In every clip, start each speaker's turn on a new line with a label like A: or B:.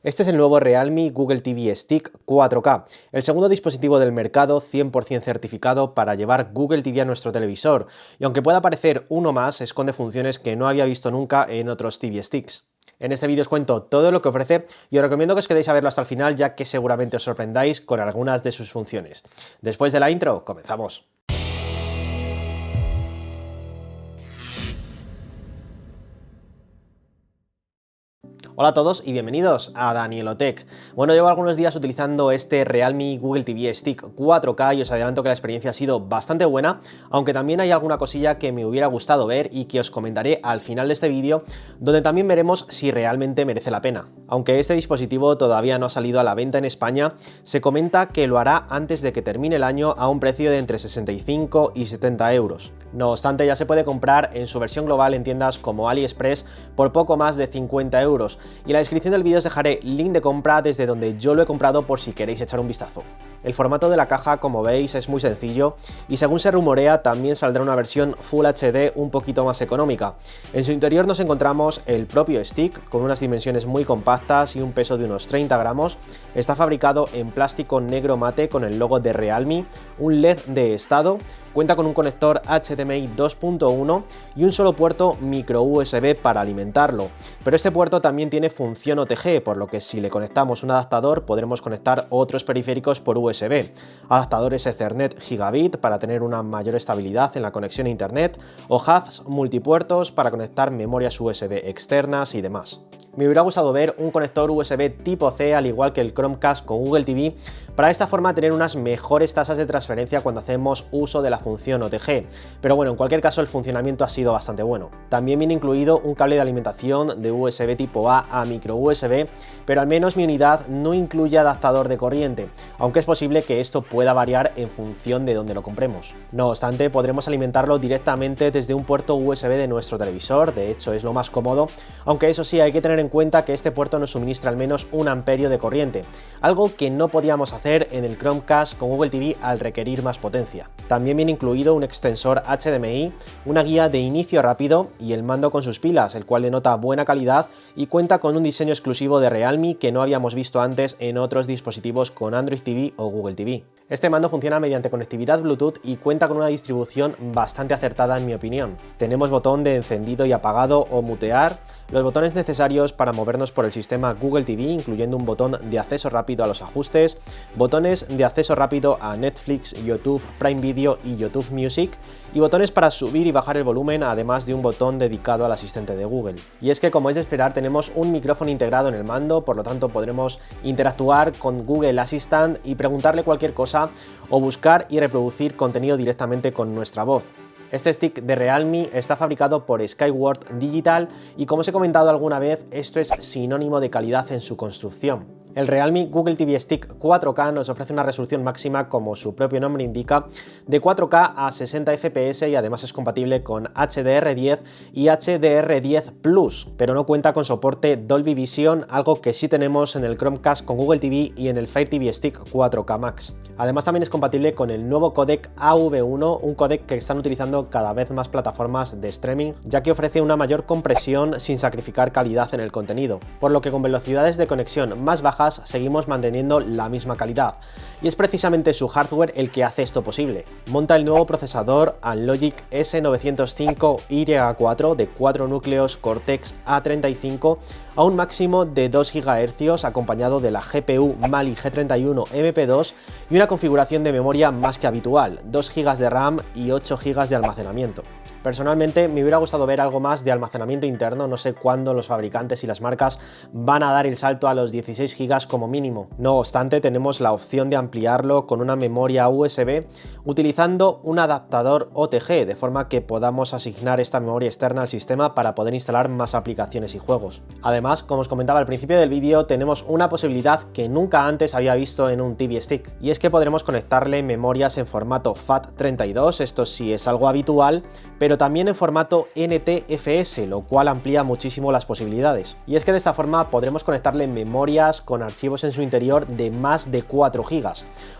A: Este es el nuevo Realme Google TV Stick 4K, el segundo dispositivo del mercado 100% certificado para llevar Google TV a nuestro televisor, y aunque pueda parecer uno más, esconde funciones que no había visto nunca en otros TV Sticks. En este vídeo os cuento todo lo que ofrece y os recomiendo que os quedéis a verlo hasta el final, ya que seguramente os sorprendáis con algunas de sus funciones. Después de la intro, comenzamos. Hola a todos y bienvenidos a Danielotech. Bueno, llevo algunos días utilizando este Realme Google TV Stick 4K y os adelanto que la experiencia ha sido bastante buena, aunque también hay alguna cosilla que me hubiera gustado ver y que os comentaré al final de este vídeo, donde también veremos si realmente merece la pena. Aunque este dispositivo todavía no ha salido a la venta en España, se comenta que lo hará antes de que termine el año a un precio de entre 65 y 70 euros. No obstante, ya se puede comprar en su versión global en tiendas como AliExpress por poco más de 50 euros. Y en la descripción del vídeo os dejaré link de compra desde donde yo lo he comprado por si queréis echar un vistazo. El formato de la caja, como veis, es muy sencillo y según se rumorea también saldrá una versión Full HD un poquito más económica. En su interior nos encontramos el propio stick con unas dimensiones muy compactas y un peso de unos 30 gramos. Está fabricado en plástico negro mate con el logo de Realme, un LED de estado, cuenta con un conector HDMI 2.1 y un solo puerto micro USB para alimentarlo, pero este puerto también tiene función OTG, por lo que si le conectamos un adaptador podremos conectar otros periféricos por USB, adaptadores Ethernet Gigabit para tener una mayor estabilidad en la conexión a internet o hubs multipuertos para conectar memorias USB externas y demás. Me hubiera gustado ver un conector USB tipo C al igual que el Chromecast con Google TV, para de esta forma tener unas mejores tasas de transferencia cuando hacemos uso de la función OTG, pero bueno, en cualquier caso el funcionamiento ha sido bastante bueno. También viene incluido un cable de alimentación de USB tipo A a micro USB, pero al menos mi unidad no incluye adaptador de corriente, aunque es posible que esto pueda variar en función de dónde lo compremos. No obstante, podremos alimentarlo directamente desde un puerto USB de nuestro televisor, de hecho es lo más cómodo, aunque eso sí hay que tener en cuenta que este puerto nos suministra al menos 1 amperio de corriente, algo que no podíamos hacer en el Chromecast con Google TV al requerir más potencia. También viene incluido un extensor HDMI, una guía de inicio rápido y el mando con sus pilas, el cual denota buena calidad y cuenta con un diseño exclusivo de Realme que no habíamos visto antes en otros dispositivos con Android TV o Google TV. Este mando funciona mediante conectividad Bluetooth y cuenta con una distribución bastante acertada en mi opinión. Tenemos botón de encendido y apagado o mutear, los botones necesarios para movernos por el sistema Google TV, incluyendo un botón de acceso rápido a los ajustes, botones de acceso rápido a Netflix, YouTube, Prime Video y YouTube Music, y botones para subir y bajar el volumen, además de un botón dedicado al asistente de Google. Y es que, como es de esperar, tenemos un micrófono integrado en el mando, por lo tanto podremos interactuar con Google Assistant y preguntarle cualquier cosa o buscar y reproducir contenido directamente con nuestra voz. Este stick de Realme está fabricado por Skyward Digital y, como os he comentado alguna vez, esto es sinónimo de calidad en su construcción. El Realme Google TV Stick 4K nos ofrece una resolución máxima, como su propio nombre indica, de 4K a 60 fps y además es compatible con HDR10 y HDR10 Plus, pero no cuenta con soporte Dolby Vision, algo que sí tenemos en el Chromecast con Google TV y en el Fire TV Stick 4K Max. Además también es compatible con el nuevo códec AV1, un códec que están utilizando cada vez más plataformas de streaming, ya que ofrece una mayor compresión sin sacrificar calidad en el contenido, por lo que con velocidades de conexión más bajas seguimos manteniendo la misma calidad. Y es precisamente su hardware el que hace esto posible. Monta el nuevo procesador Anlogic S905Y4 de 4 núcleos Cortex A35 a un máximo de 2 GHz, acompañado de la GPU Mali G31 MP2 y una configuración de memoria más que habitual, 2 GB de RAM y 8 GB de almacenamiento. Personalmente me hubiera gustado ver algo más de almacenamiento interno, no sé cuándo los fabricantes y las marcas van a dar el salto a los 16 GB como mínimo. No obstante, tenemos la opción de ampliarlo con una memoria USB utilizando un adaptador OTG, de forma que podamos asignar esta memoria externa al sistema para poder instalar más aplicaciones y juegos. Además, como os comentaba al principio del vídeo, tenemos una posibilidad que nunca antes había visto en un TV Stick, y es que podremos conectarle memorias en formato FAT32, esto sí es algo habitual, pero también en formato NTFS, lo cual amplía muchísimo las posibilidades. Y es que de esta forma podremos conectarle memorias con archivos en su interior de más de 4 GB,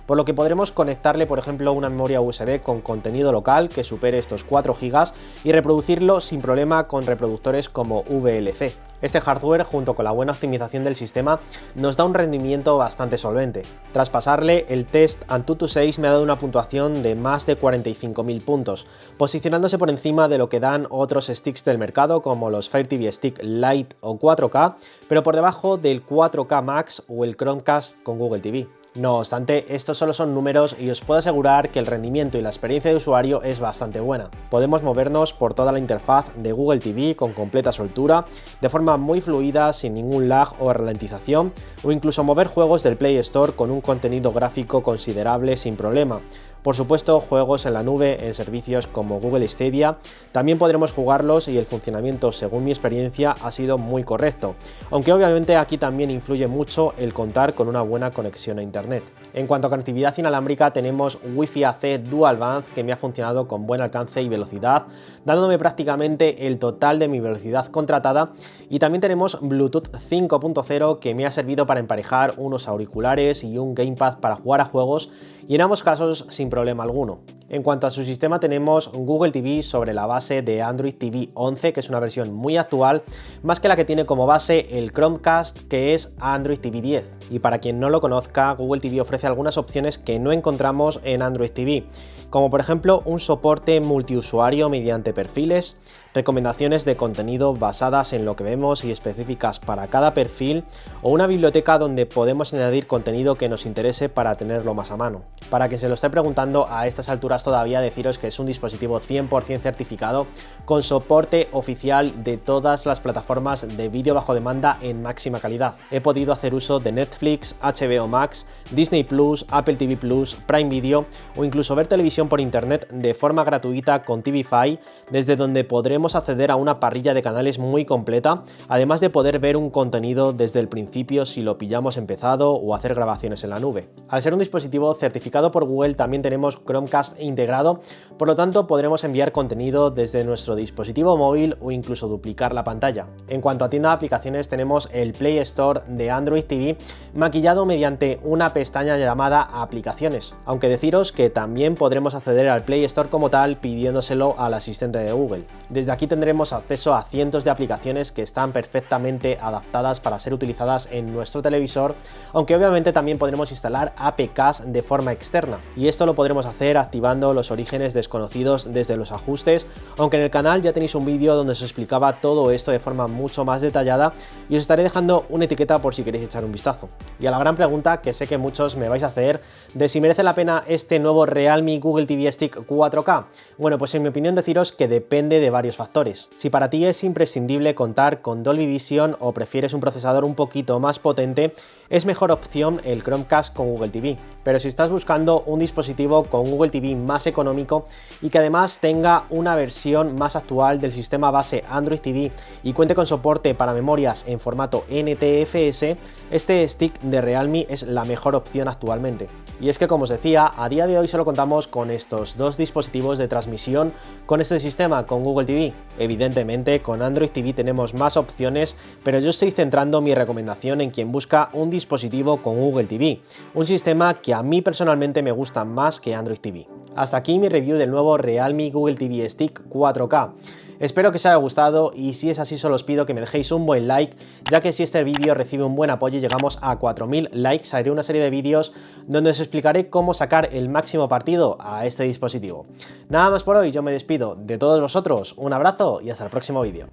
A: por lo que podremos conectarle, por ejemplo, una memoria USB con contenido local que supere estos 4 GB y reproducirlo sin problema con reproductores como VLC. Este hardware, junto con la buena optimización del sistema, nos da un rendimiento bastante solvente. Tras pasarle el test Antutu 6 me ha dado una puntuación de más de 45.000 puntos, posicionándose por encima de lo que dan otros sticks del mercado como los Fire TV Stick Lite o 4K, pero por debajo del 4K Max o el Chromecast con Google TV. No obstante, estos solo son números y os puedo asegurar que el rendimiento y la experiencia de usuario es bastante buena. Podemos movernos por toda la interfaz de Google TV con completa soltura, de forma muy fluida, sin ningún lag o ralentización, o incluso mover juegos del Play Store con un contenido gráfico considerable sin problema. Por supuesto, juegos en la nube en servicios como Google Stadia, también podremos jugarlos y el funcionamiento, según mi experiencia, ha sido muy correcto, aunque obviamente aquí también influye mucho el contar con una buena conexión a internet. En cuanto a conectividad inalámbrica, tenemos Wi-Fi AC Dual Band que me ha funcionado con buen alcance y velocidad, dándome prácticamente el total de mi velocidad contratada, y también tenemos Bluetooth 5.0 que me ha servido para emparejar unos auriculares y un gamepad para jugar a juegos, y en ambos casos sin problema alguno. En cuanto a su sistema, tenemos Google TV sobre la base de Android TV 11, que es una versión muy actual, más que la que tiene como base el Chromecast, que es Android TV 10. Y para quien no lo conozca, Google TV ofrece algunas opciones que no encontramos en Android TV, como por ejemplo un soporte multiusuario mediante perfiles, recomendaciones de contenido basadas en lo que vemos y específicas para cada perfil, o una biblioteca donde podemos añadir contenido que nos interese para tenerlo más a mano. Para quien se lo esté preguntando, a estas alturas todavía deciros que es un dispositivo 100% certificado con soporte oficial de todas las plataformas de vídeo bajo demanda en máxima calidad. He podido hacer uso de Netflix, HBO Max, Disney Plus, Apple TV Plus, Prime Video o incluso ver televisión por internet de forma gratuita con TVFi, desde donde podremos acceder a una parrilla de canales muy completa, además de poder ver un contenido desde el principio si lo pillamos empezado o hacer grabaciones en la nube. Al ser un dispositivo certificado por Google, también tenemos Chromecast integrado, por lo tanto podremos enviar contenido desde nuestro dispositivo móvil o incluso duplicar la pantalla. En cuanto a tienda de aplicaciones, tenemos el Play Store de Android TV maquillado mediante una pestaña llamada Aplicaciones, aunque deciros que también podremos acceder al Play Store como tal pidiéndoselo al asistente de Google. Desde aquí tendremos acceso a cientos de aplicaciones que están perfectamente adaptadas para ser utilizadas en nuestro televisor, aunque obviamente también podremos instalar APKs de forma externa, y esto lo podremos hacer activando los orígenes desconocidos desde los ajustes, aunque en el canal ya tenéis un vídeo donde os explicaba todo esto de forma mucho más detallada y os estaré dejando una etiqueta por si queréis echar un vistazo. Y a la gran pregunta que sé que muchos me vais a hacer de si merece la pena este nuevo Realme Google TV Stick 4K, bueno, pues en mi opinión deciros que depende de varios factores. Si para ti es imprescindible contar con Dolby Vision o prefieres un procesador un poquito más potente, es mejor opción el Chromecast con Google TV. Pero si estás buscando un dispositivo con Google TV más económico y que además tenga una versión más actual del sistema base Android TV y cuente con soporte para memorias en formato NTFS, este stick de Realme es la mejor opción actualmente. Y es que, como os decía, a día de hoy solo contamos con estos dos dispositivos de transmisión con este sistema, con Google TV. Evidentemente, con Android TV tenemos más opciones, pero yo estoy centrando mi recomendación en quien busca un dispositivo con Google TV, un sistema que a mí personalmente me gusta más que Android TV. Hasta aquí mi review del nuevo Realme Google TV Stick 4K. Espero que os haya gustado y si es así solo os pido que me dejéis un buen like, ya que si este vídeo recibe un buen apoyo y llegamos a 4000 likes, haré una serie de vídeos donde os explicaré cómo sacar el máximo partido a este dispositivo. Nada más por hoy, yo me despido de todos vosotros, un abrazo y hasta el próximo vídeo.